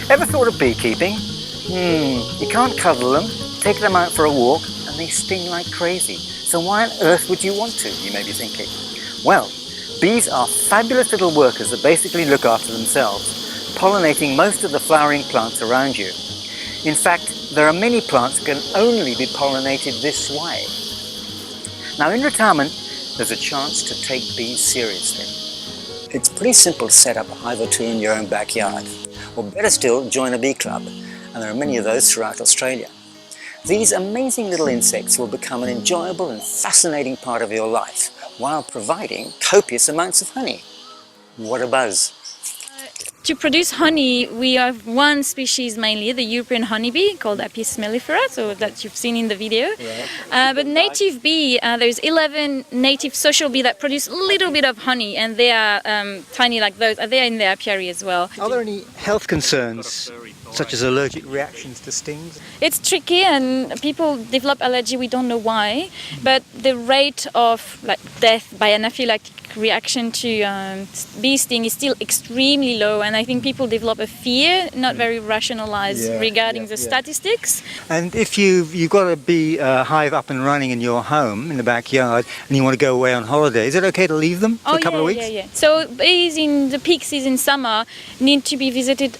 Ever thought of beekeeping? You can't cuddle them, take them out for a walk, and they sting like crazy. So why on earth would you want to, you may be thinking? Well, bees are fabulous little workers that basically look after themselves, pollinating most of the flowering plants around you. In fact, there are many plants that can only be pollinated this way. Now in retirement, there's a chance to take bees seriously. It's pretty simple to set up a hive or two in your own backyard. Or better still, join a bee club, and there are many of those throughout Australia. These amazing little insects will become an enjoyable and fascinating part of your life, while providing copious amounts of honey. What a buzz! To produce honey, we have one species mainly, the European honeybee, called Apis mellifera, so that you've seen in the video. Right. But native bee, there's 11 native social bee that produce a little bit of honey, and they are tiny like those. They're in the apiary as well. Are there any health concerns, such as allergic reactions to stings? It's tricky, and people develop allergy, we don't know why, but the rate of death by anaphylactic reaction to bee sting is still extremely low, and I think people develop a fear, not very rationalized regarding the statistics. And if you've got a bee hive up and running in your home, in the backyard, and you want to go away on holiday, is it okay to leave them for a couple of weeks? Yeah. So bees in the peak season summer need to be visited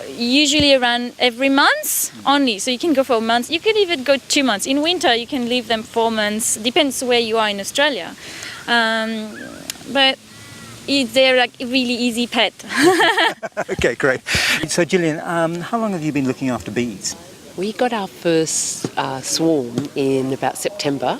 usually around every month only, so you can go for a month, you can even go 2 months. In winter you can leave them 4 months, depends where you are in Australia. But they're like a really easy pet. Okay, great. So Gillian, how long have you been looking after bees? We got our first swarm in about September,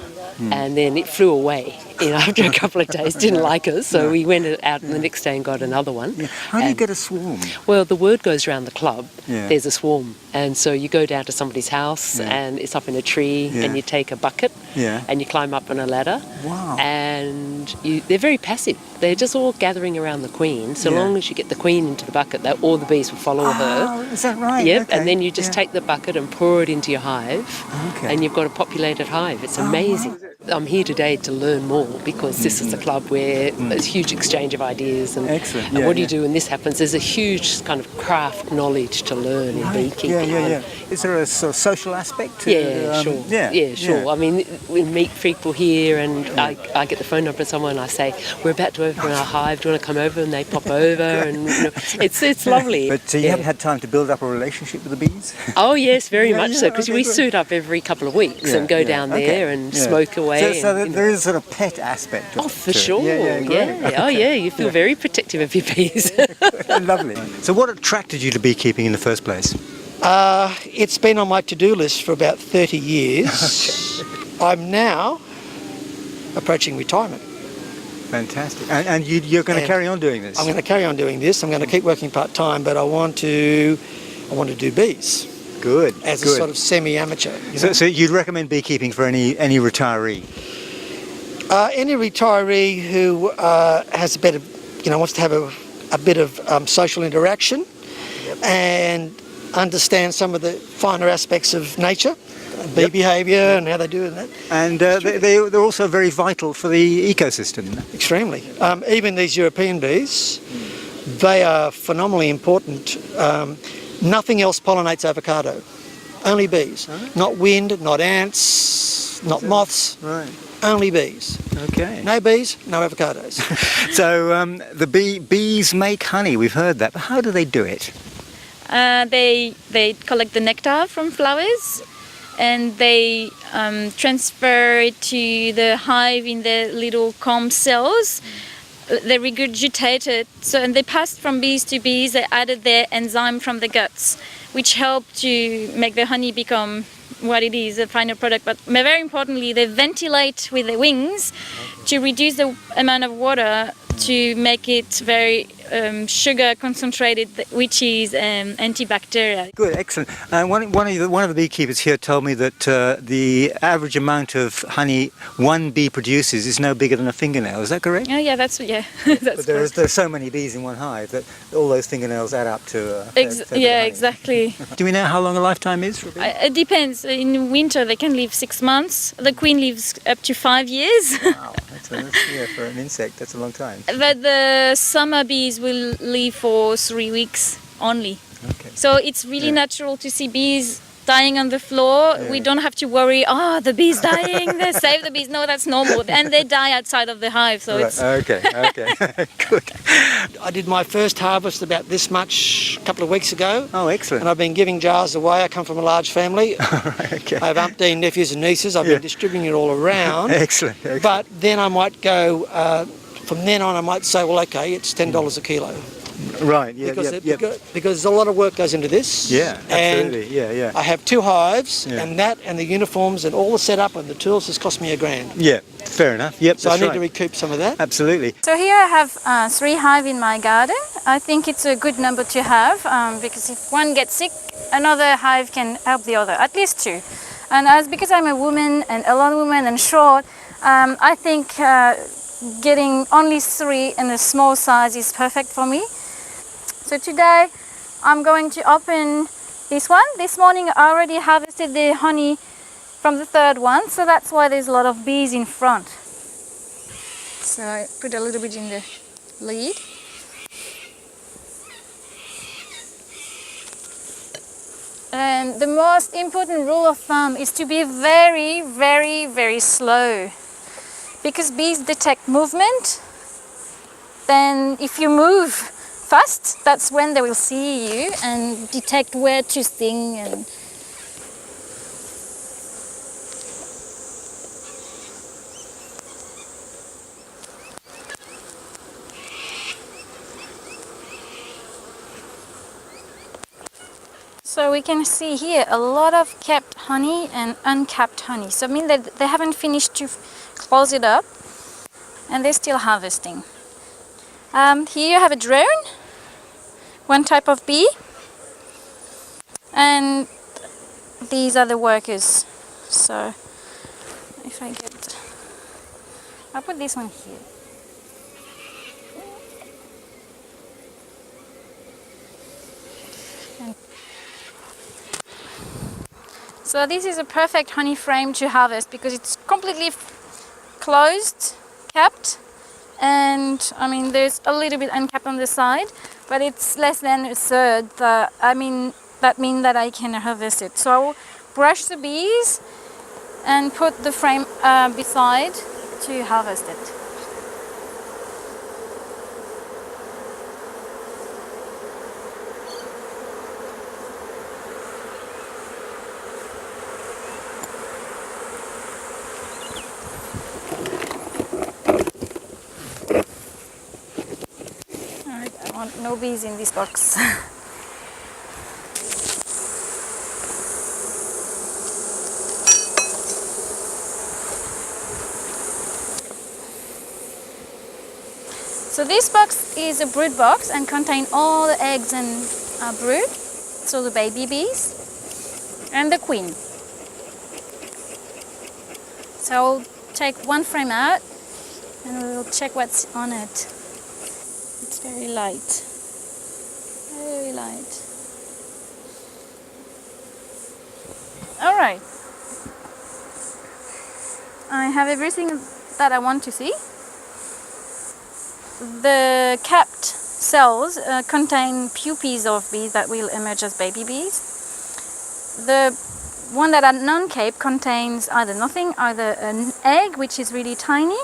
and then it flew away after a couple of days, didn't like us, so we went out the next day and got another one. How do you get a swarm? Well, the word goes around the club, there's a swarm, and so you go down to somebody's house and it's up in a tree, and you take a bucket and you climb up on a ladder. Wow. And they're very passive. They're just all gathering around the queen. So long as you get the queen into the bucket, all the bees will follow her. Is that right? Yep, okay. and then you just take the bucket and pour it into your hive, and you've got a populated hive. It's amazing. I'm here today to learn more, because this is a club where there's huge exchange of ideas, and, and what do you do when this happens? There's a huge kind of craft knowledge to learn in beekeeping. Is there a sort of social aspect to sure. Sure. I mean, we meet people here, and I get the phone number of someone, and I say, we're about to open our hive, do you want to come over? And they pop over, and it's lovely. But you haven't had time to build up a relationship with the bees? Oh yes, very much so, because we suit up every couple of weeks and go down there and smoke away. So there is a sort of pet aspect. For sure. You feel very protective of your bees. Lovely. So what attracted you to beekeeping in the first place? It's been on my to-do list for about 30 years. I'm now approaching retirement. Fantastic. And you're going to carry on doing this? I'm going to carry on doing this. I'm going to keep working part-time, but I want to do bees. Good. As a sort of semi-amateur. So you'd recommend beekeeping for any retiree? Any retiree who has a bit of, wants to have a bit of social interaction and understand some of the finer aspects of nature, bee behaviour and how they do that. And they're also very vital for the ecosystem. Extremely. Even these European bees, they are phenomenally important. Nothing else pollinates avocado. Only bees. Right. Not wind, not ants, not moths. Right. Only bees. Okay. No bees, no avocados. So the bees make honey. We've heard that. But how do they do it? They collect the nectar from flowers, and they transfer it to the hive in their little comb cells. They regurgitate it, and they passed from bees to bees. They added their enzyme from the guts, which helped to make the honey become what it is, a final product. But very importantly, they ventilate with their wings to reduce the amount of water to make it very sugar concentrated, which is antibacterial. Good, excellent. One of the beekeepers here told me that the average amount of honey one bee produces is no bigger than a fingernail. Is that correct? Oh yeah, that's But there's so many bees in one hive that all those fingernails add up to. exactly. Do we know how long a lifetime is for a bee? It depends. In winter they can live 6 months. The queen lives up to 5 years. Wow, yeah, for an insect, that's a long time. But the summer bees will live for 3 weeks only. Okay. So it's really natural to see bees dying on the floor. We don't have to worry, the bee's dying, they save the bees. No, that's normal. And they die outside of the hive. So Right. it's Okay, good. I did my first harvest about this much a couple of weeks ago. Oh, excellent. And I've been giving jars away. I come from a large family. Right, okay. I have umpteen nephews and nieces. I've been distributing it all around. Excellent. But then I might go, from then on I might say, well, okay, it's $10 a kilo. Right, yeah, Because a lot of work goes into this. Yeah, absolutely, And yeah. I have 2 hives, Yeah. and the uniforms and all the setup and the tools has cost me $1,000. Yeah, fair enough. Yep, So that's I need right. to recoup some of that. Absolutely. So here I have 3 hives in my garden. I think it's a good number to have because if one gets sick, another hive can help the other, at least 2. And because I'm a woman and a lone woman and short, I think getting only 3 in a small size is perfect for me. So today I'm going to open this one. This morning I already harvested the honey from the 3rd one, so that's why there's a lot of bees in front. So I put a little bit in the lid. And the most important rule of thumb is to be very, very, very slow. Because bees detect movement, then if you move fast, that's when they will see you and detect where to sting. And so we can see here a lot of capped honey and uncapped honey. So I mean that they haven't finished to close it up and they're still harvesting. Here you have a drone, one type of bee, and these are the workers. So if I'll put this one here. So this is a perfect honey frame to harvest because it's completely closed, capped, and I mean there's a little bit uncapped on the side, but it's less than a third. That means that I can harvest it. So I'll brush the bees and put the frame beside to harvest it. I want no bees in this box. So this box is a brood box and contains all the eggs and brood, so the baby bees and the queen. So I'll take one frame out and we'll check what's on it. It's very light, very light. All right, I have everything that I want to see. The capped cells contain pupae of bees that will emerge as baby bees. The one that are non-capped contains either nothing, either an egg, which is really tiny,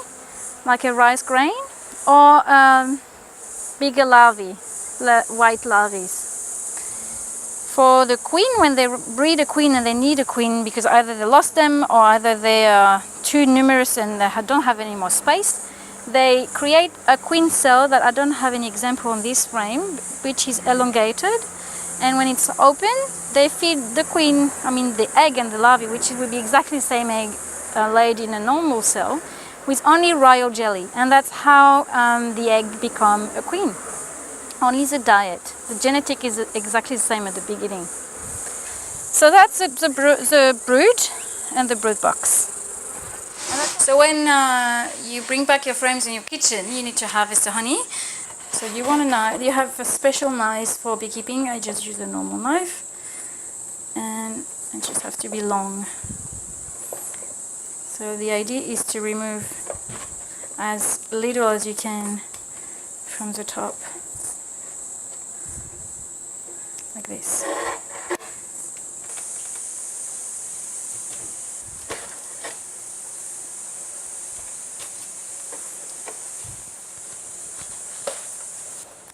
like a rice grain, or bigger larvae, white larvae. For the queen, when they breed a queen and they need a queen because either they lost them or either they are too numerous and they don't have any more space, they create a queen cell that I don't have any example on this frame, which is elongated, and when it's open they feed the queen, the egg and the larvae, which will be exactly the same egg laid in a normal cell, with only royal jelly, and that's how the egg become a queen. only the diet. The genetic is exactly the same at the beginning. So that's the brood and the brood box. So when you bring back your frames in your kitchen, you need to harvest the honey. So you want a knife, you have a special knife for beekeeping. I just use a normal knife, and it just has to be long. So the idea is to remove as little as you can from the top, like this.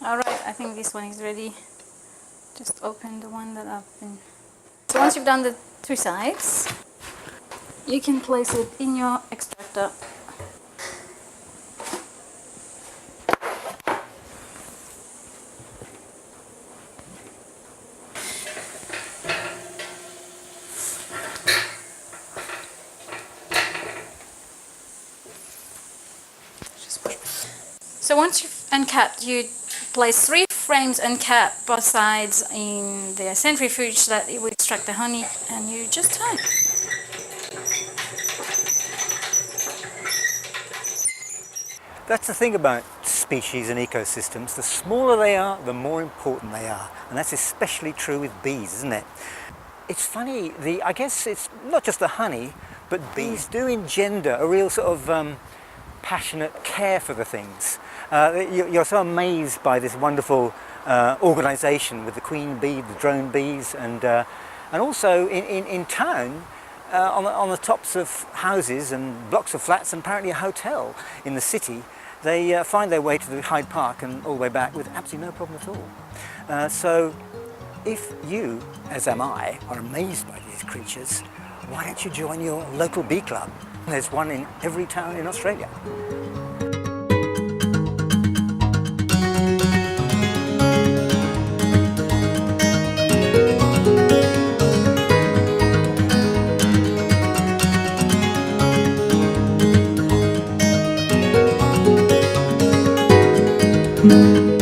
Alright, I think this one is ready. Just open the one that I've been... So once you've done the two sides, you can place it in your extractor. So once you've uncapped, you place 3 frames uncapped both sides in the centrifuge that it will extract the honey, and you just turn. That's the thing about species and ecosystems. The smaller they are, the more important they are. And that's especially true with bees, isn't it? It's funny, I guess it's not just the honey, but bees do engender a real sort of passionate care for the things. You're so amazed by this wonderful organisation with the queen bee, the drone bees, and also in town, on the tops of houses and blocks of flats, and apparently a hotel in the city, they find their way to the Hyde Park and all the way back with absolutely no problem at all. So if you, as am I, are amazed by these creatures, why don't you join your local bee club? There's one in every town in Australia. Mm-hmm.